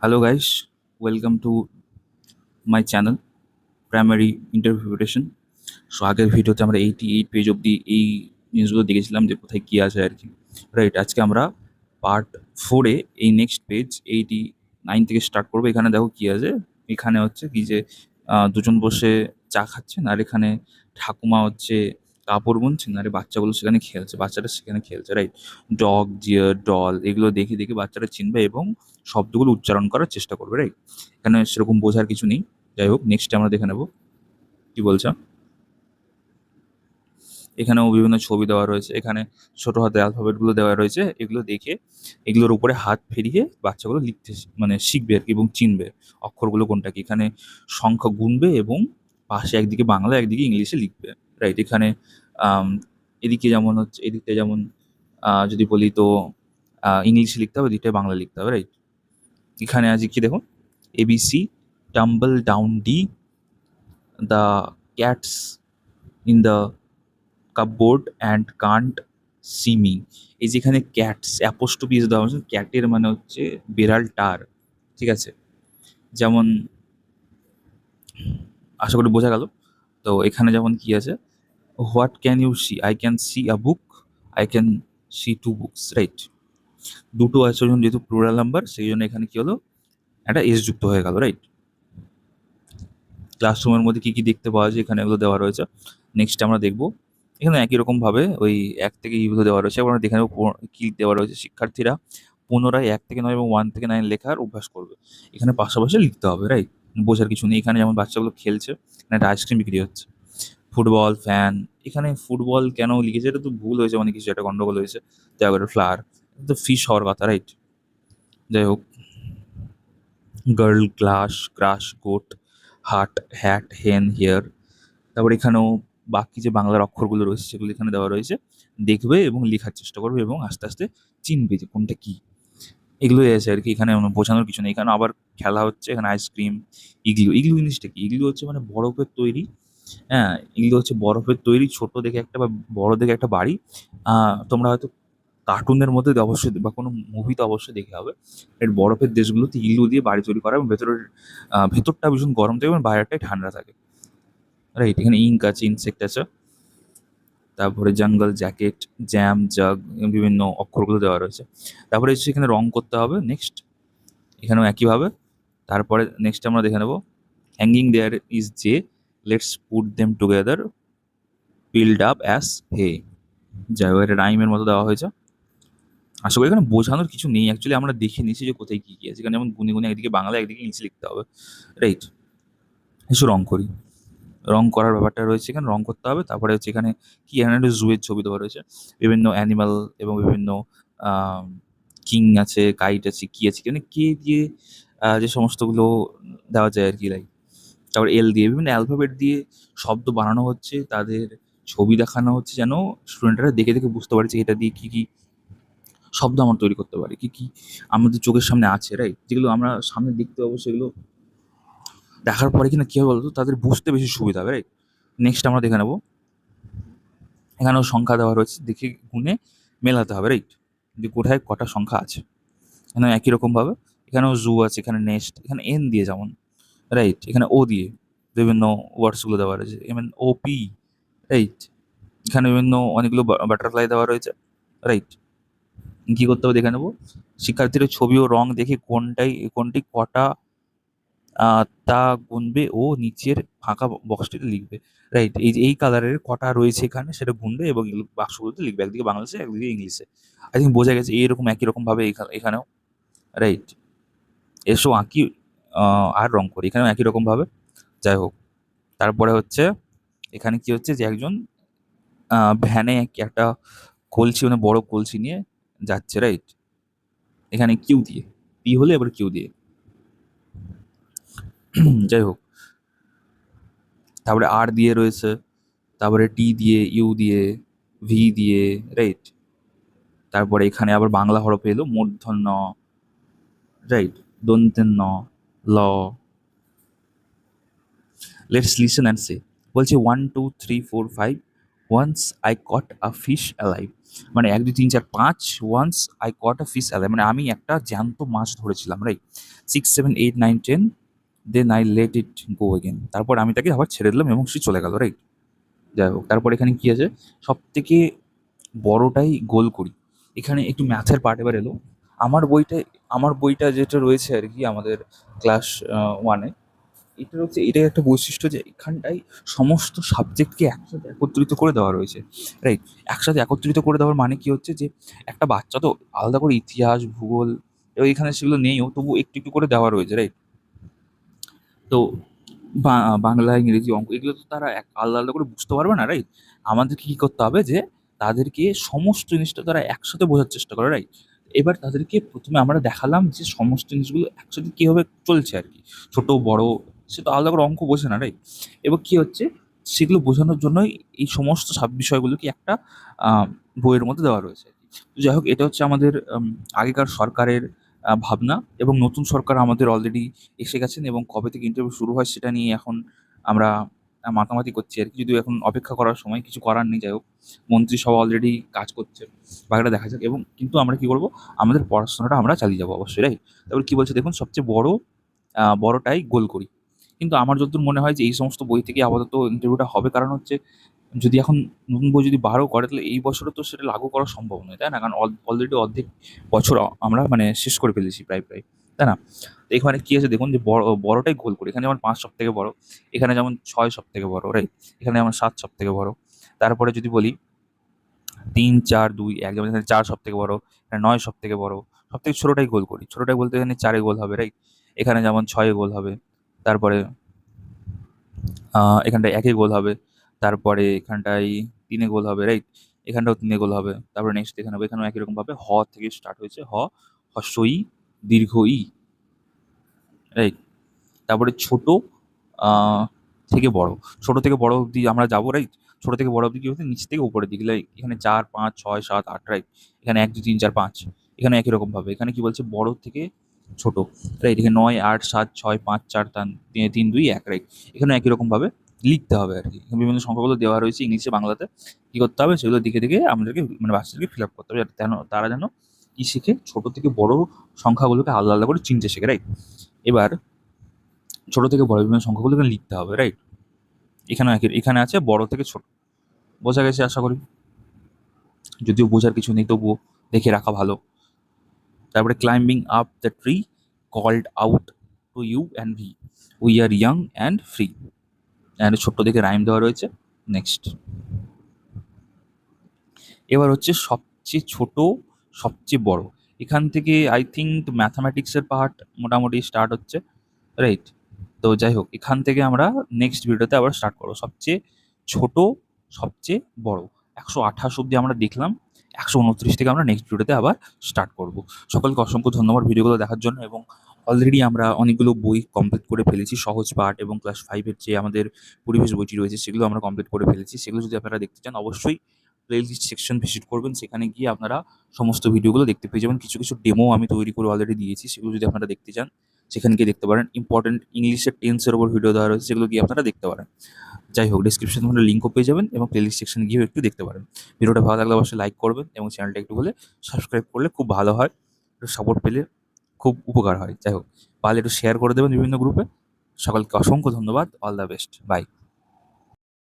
Hello guys, welcome to my channel Primary Interpretation. So আগের ভিডিওতে আমরা 88 পেজ অবধি এই জিনিসগুলো দেখেছিলাম যে কোথায় কী আছে আর কি, রাইট। আজকে আমরা পার্ট 4-এ এই নেক্সট পেজ 89 থেকে স্টার্ট করবো। এখানে দেখো কী আছে। এখানে হচ্ছে কি যে দুজন বসে চা খাচ্ছেন, আর এখানে ঠাকুমা হচ্ছে কাপড় বুনছেন, আর এই বাচ্চাগুলো সেখানে খেলছে, বাচ্চাটা সেখানে খেলছে, রাইট। ডগ, ডিয়ার, ডল এগুলো দেখে দেখে বাচ্চারা চিনবে এবং শব্দগুলো উচ্চারণ করার চেষ্টা করবে, রাইট। এখানে সেরকম বোঝার কিছু নেই। যাই হোক, নেক্সটে আমরা দেখে নেব কি বলছে। এখানেও বিভিন্ন ছবি দেওয়া রয়েছে, এখানে ছোট হাতের অ্যালফাবেটগুলো দেওয়া রয়েছে। এগুলো দেখে এগুলোর উপরে হাত ফিরিয়ে বাচ্চাগুলো লিখতে মানে শিখবে আর কি, এবং চিনবে অক্ষরগুলো কোনটা কি। এখানে সংখ্যা গুনবে এবং পাশে একদিকে বাংলা একদিকে ইংলিশে লিখবে, রাইট। এখানে আম, এদিকে যেমন হচ্ছে, এদিকটা যেমন যদি বলি তো ইংলিশে লিখতে হবে, এদিকটায় বাংলা লিখতে হবে, রাইট। এখানে আছে কি দেখো, ABC, tumble down D, the cats in the cupboard and can't see me. এই যেখানে ক্যাটস অ্যাপোস্ট্রোপিস দেওয়া হচ্ছে, ক্যাটের মানে হচ্ছে বেড়ালটার, ঠিক আছে। যেমন আশা করি বোঝা গেল। তো এখানে যেমন কি আছে, what can you see, I can see a book, I can see two books, right. দুটো আছে, ওই জন্য যেহেতু প্লুরাল নাম্বার সেই জন্য এখানে কি হলো, একটা এস যুক্ত হয়ে গেল, রাইট। ক্লাসরুমের মধ্যে কী কী দেখতে পাওয়া যায় এখানে এগুলো দেওয়া রয়েছে। নেক্সট আমরা দেখব, এখানে একই রকমভাবে ওই 1 থেকে ইগুলো দেওয়া রয়েছে। এবার আমরা দেখে নেব কী দেওয়া রয়েছে। শিক্ষার্থীরা পুনরায় 1 থেকে 9 এবং 1 থেকে 9 লেখার অভ্যাস করবে। এখানে পাশাপাশি লিখতে হবে, রাইট। বোঝার কিছু নেই। এখানে যেমন বাচ্চাগুলো খেলছে, এখানে একটা আইসক্রিম বিক্রি হচ্ছে। Football, fan. এখানে ফুটবল কেন লিখেছে, এটা তো ভুল হয়েছে, মানে কিছু একটা গন্ডগোল হয়েছে। তারপরে ফ্লাওয়ার, তো ফিশ হওয়ার কথা, রাইট। যাই হোক, গার্ল, গ্লাস, ক্রাশ, গোট, হাট, হ্যাট, হেন, হেয়ার। তারপর এখানেও বাকি যে বাংলার অক্ষরগুলো রয়েছে সেগুলো এখানে দেওয়া রয়েছে। দেখবে এবং লেখার চেষ্টা করবে এবং আস্তে আস্তে চিনবে যে কোনটা কি। এগুলোই আছে আর কি, এখানে বোঝানোর কিছু নেই। এখানে আবার খেলা হচ্ছে, এখানে আইসক্রিম। ইগলু, ইগলু জিনিসটা কি? ইগলু হচ্ছে মানে বরফের তৈরি। হ্যাঁ, ইগলু হচ্ছে বরফের তৈরি ছোট দেখে একটা বা বড় দেখে একটা বাড়ি। তোমরা হয়তো কার্টুনের মধ্যে অবশ্যই বা কোনো মুভিতে অবশ্যই দেখে হবে, এর বরফের দেশগুলোতে ইগলু দিয়ে বাড়ি তৈরি করা, এবং ভেতরটা ভীষণ গরম থাকে এবং বাইরেটাই ঠান্ডা থাকে, রাইট। এখানে ইঙ্ক আছে, ইনসেক্ট আছে, তারপরে জঙ্গল, জ্যাকেট, জ্যাম, জাগ, বিভিন্ন অক্ষরগুলো দেওয়া রয়েছে। তারপরে হচ্ছে এখানে রং করতে হবে। নেক্সট এখানেও একইভাবে। তারপরে নেক্সট আমরা দেখে নেব, hanging there is J, let's put them together, build up as he. যাই হোক, এটা রাইমের মতো দেওয়া হয়েছে। আশা করি এখানে বোঝানোর কিছু নেই, অ্যাকচুয়ালি আমরা দেখে নিয়েছি যে কোথায় কী কী আছে। এখানে যেমন গুনে গুনে একদিকে বাংলা একদিকে ইংলিশ লিখতে হবে, রাইট। এসো রং করি। রং করার ব্যাপারটা রয়েছে, এখানে রং করতে হবে। তারপরে হচ্ছে এখানে কি, এখানে একটা জুয়ের ছবি দেওয়া রয়েছে, বিভিন্ন অ্যানিমাল এবং বিভিন্ন কিং আছে, কাইট আছে, কি আছে, এখানে কে দিয়ে যে সমস্তগুলো দেওয়া যায় আর কি, লাইক। তারপর এল দিয়ে বিভিন্ন অ্যালফাবেট দিয়ে শব্দ বানানো হচ্ছে, তাদের ছবি দেখানো হচ্ছে, যেন স্টুডেন্টরা দেখে দেখে বুঝতে পারছে এটা দিয়ে কী কী শব্দ আমরা তৈরি করতে পারি, কী কী আমাদের চোখের সামনে আছে, রাইট। যেগুলো আমরা সামনে দেখতে পাবো সেগুলো দেখার পরে কিনা কী হবে বলতো, তাদের বুঝতে বেশি সুবিধা হবে, রাইট। নেক্সট আমরা দেখে নেবো, এখানেও সংখ্যা দেওয়া রয়েছে, দেখে গুনে মেলাতে হবে, রাইট, যে কোথায় কটা সংখ্যা আছে। এখানে একই রকমভাবে এখানেও জু আছে, এখানে নেক্সট, এখানে এন দিয়ে যেমন, রাইট। এখানে ও দিয়ে বিভিন্ন ওয়ার্ডসগুলো দেওয়া রয়েছে, যেমন ও পি, রাইট। এখানে বিভিন্ন অনেকগুলো বাটারফ্লাই দেওয়া রয়েছে, রাইট। কী করতে হবে দেখে নেবো, শিক্ষার্থীরা ছবি ও রং দেখে কোনটি কটা তা গুনবে ও নিচের ফাঁকা বক্সটিতে লিখবে, রাইট। এই যে এই কালারের কটা রয়েছে এখানে সেটা গুনবে এবং বাক্সগুলোতে লিখবে, একদিকে বাংলাদেশে একদিকে ইংলিশে। আই থিঙ্ক বোঝা গেছে। এইরকম একই রকমভাবে এখানেও, রাইট। এসো আঁকি আর রং করি, এখানেও একই রকমভাবে। যাই হোক, তারপরে হচ্ছে এখানে কি হচ্ছে যে একজন ভ্যানে একটা কলসি, মানে বড় কলসি নিয়ে যাচ্ছে, রাইট। এখানে কিউ দিয়ে, পি হলে এবার কিউ দিয়ে। যাই হোক, তারপরে আর দিয়ে রয়েছে, তারপরে টি দিয়ে, ইউ দিয়ে, ভি দিয়ে, রাইট। তারপরে এখানে আবার বাংলা হরফ এলো, মূর্ধন্য, রাইট, দন্তেন্য, ল। Let's listen and say. বলছে 1 2 3 4 5, once I caught a fish alive, মানে 1 2 3 4 5, once I caught a fish alive, মানে আমি একটা জ্যান্ত মাছ ধরেছিলাম, right? 6 7 8 9 10, then I let it go again, তারপর আমি তাকে আবার ছেড়ে দিলাম এবং সে চলে গেল, রাইট? যাই হোক, তারপর এখানে কি আছে, সব থেকে বড়টাই গোল করি। এখানে একটু ম্যাথের পার্ট এবার এলো। আমার বইটা যেটা রয়েছে আর কি আমাদের ক্লাস 1-এ, এটার একটা বৈশিষ্ট্য যে এখানটায় সমস্ত সাবজেক্টকে একসাথে একত্রিত করে দেওয়া রয়েছে, রাইট? একসাথে একত্রিত করে দেওয়ার মানে কি হচ্ছে যে একটা বাচ্চা তো আলাদা করে ইতিহাস, ভূগোল, এবং এখানে সেগুলো নেইও, তবু একটু একটু করে দেওয়া রয়েছে, রাইট? তো বাংলা, ইংরেজি, অঙ্ক এগুলো তো তারা আলাদা আলাদা করে বুঝতে পারবে না, রাইট? আমাদেরকে কি করতে হবে যে তাদেরকে সমস্ত জিনিসটা তারা একসাথে বোঝার চেষ্টা করে, রাইট? এবার তাদেরকে প্রথমে আমরা দেখালাম যে সমস্ত জিনিসগুলো একসাথে কিভাবে চলছে আর কি, ছোট বড়, সে তো আলাদা করে অঙ্ক বোঝে না, রাইট? এবার কি হচ্ছে, সেগুলো বোঝানোর জন্যই এই সমস্ত বিষয়গুলোকে একটা বইয়ের মধ্যে দেওয়া রয়েছে। তো যাই হোক, এটা হচ্ছে আমাদের আগেকার সরকারের ভাবনা, এবং নতুন সরকার আমাদের অলরেডি এসে গেছেন, এবং কবে থেকে ইন্টারভিউ শুরু হয় সেটা নিয়ে এখন আমরা মাতামাতি করছি আর কি। যদিও এখন অপেক্ষা করার সময়, কিছু করার নেই। যাই হোক, মন্ত্রিসভা অলরেডি কাজ করছে, বাকিটা দেখা যাক। এবং কিন্তু আমরা কি করব, আমাদের পড়াশোনাটা আমরা চালিয়ে যাবো অবশ্যই, রাইট? তারপর কি বলছে দেখুন, সবচেয়ে বড়টাই গোল করি। কিন্তু আমার যতদূর মনে হয় যে এই সমস্ত বই থেকে আপাতত ইন্টারভিউটা হবে, কারণ হচ্ছে যদি এখন নতুন বই যদি বারও করে, তাহলে এই বছরে তো সেটা লাগু করা সম্ভব নয়, তাই না? কারণ অলরেডি অর্ধেক বছর আমরা মানে শেষ করে ফেলেছি প্রায় প্রায়, তাই না? তো এখানে কি আছে দেখুন, যে বড়টাই গোল করি। এখানে যেমন 5 সব থেকে বড়, এখানে যেমন 6 সব থেকে বড়, রাইট? এখানে যেমন 7 সব থেকে বড়। তারপরে যদি বলি 3 4 2 1, যেমন এখানে 4 সব থেকে বড়, এখানে 9 সব থেকে বড়। সব থেকে ছোটটাই গোল করি। ছোটটাই বলতে এখানে 4 এ গোল হবে, রাইট? এখানে যেমন 6 এ গোল হবে। তারপরে এখানটায় ১ এ গোল হবে। তারপরে এখানটায় ৩ এ গোল হবে, রাইট? এখানটাও ৩ এ গোল হবে। তারপরে নেক্সট এখানে হবে, এখানেও একই রকমভাবে থেকে স্টার্ট হয়েছে। হ্রস্ব ই, দীর্ঘ ই, রাইট? তারপরে ছোট আ থেকে বড়। ছোট থেকে বড় অব্দি আমরা যাবো, রাইট? ছোট থেকে বড় অব্দি কি হচ্ছে, নিচ থেকে উপরের দিকে, লাইক এখানে ৪ ৫ ৬ ৭ ৮, রাইট? এখানে ১ ২ ৩ ৪ ৫। এখানে একই রকমভাবে। এখানে কি বলছে, বড় থেকে ছোট, রাইট? এখানে ৯ ৮ ৭ ৬ ৫ ৪ ৩ ২ ১, রাইট? এখানেও একই রকমভাবে লিখতে হবে আরকি। বিভিন্ন সংখ্যাগুলো দেওয়া রয়েছে ইংলিশে, বাংলাতে। কি করতে হবে, সেগুলো দেখে দেখে আমাদেরকে মানে বাচ্চাদেরকে ফিল আপ করতে হবে, যাতে তারা যেন কি শিখে, ছোট থেকে বড় সংখ্যাগুলোকে আলাদা আলাদা করে চিনতে শেখে, রাইট? এবার ছোট থেকে বড় বিভিন্ন সংখ্যাগুলো এখানে লিখতে হবে, রাইট? এখানে আছে বড় থেকে ছোট। বোঝা গেছে আশা করি। যদিও বোঝার কিছু নেই, তবুও দেখে রাখা ভালো। তারপরে climbing up the tree called out to you and we, we are young and free. And ছোট্ট দেখে রাইম দেওয়া রয়েছে। নেক্সট, এবার হচ্ছে সবচেয়ে ছোট, সবচেয়ে বড়। এখান থেকে আই থিঙ্ক ম্যাথামেটিক্সের পার্ট মোটামুটি স্টার্ট হচ্ছে, রাইট? তো যাই হোক, এখান থেকে আমরা নেক্সট ভিডিওতে আবার স্টার্ট করবো। সবচেয়ে ছোট, সবচেয়ে বড়, 128 অব্দি আমরা দেখলাম। 129 থেকে আমরা নেক্সট ভিডিওতে আবার স্টার্ট করব। সকলকে অসংখ্য ধন্যবাদ ভিডিওগুলো দেখার জন্য, এবং অলরেডি আমরা অনেকগুলো বই কমপ্লিট করে ফেলেছি। সহজ পাঠ এবং ক্লাস 5 এর যে আমাদের পরিবেশ বইটি রয়েছে, সেগুলো আমরা কমপ্লিট করে ফেলেছি। সেগুলো যদি আপনারা দেখতে চান, অবশ্যই প্লেলিস্ট সেকশন ভিজিট করবেন। সেখানে গিয়ে আপনারা সমস্ত ভিডিওগুলো দেখতে পেয়ে যাবেন। কিছু কিছু ডেমো আমি তৈরি করে অলরেডি দিয়েছি, সেগুলো যদি আপনারা দেখতে চান সেখানে গিয়ে দেখতে পারেন। ইম্পর্টেন্ট ইংলিশের টেন্সের উপর ভিডিও দেওয়া রয়েছে, সেগুলো গিয়ে আপনারা দেখতে পারেন। যাই হোক, ডিসক্রিপশনে আপনারা লিঙ্কও পেয়ে যাবেন, এবং প্লেলিস্ট সেকশনে গিয়েও একটু দেখতে পারেন। ভিডিওটা ভালো লাগলে অবশ্যই লাইক করবেন, এবং চ্যানেলটা একটু হলে সাবস্ক্রাইব করলে খুব ভালো হয়। একটু সাপোর্ট পেলে খুব উপকার হয়। যাই হোক, পারলে একটু শেয়ার করে দেবেন বিভিন্ন গ্রুপে। সকলকে অসংখ্য ধন্যবাদ। All the best. বাই।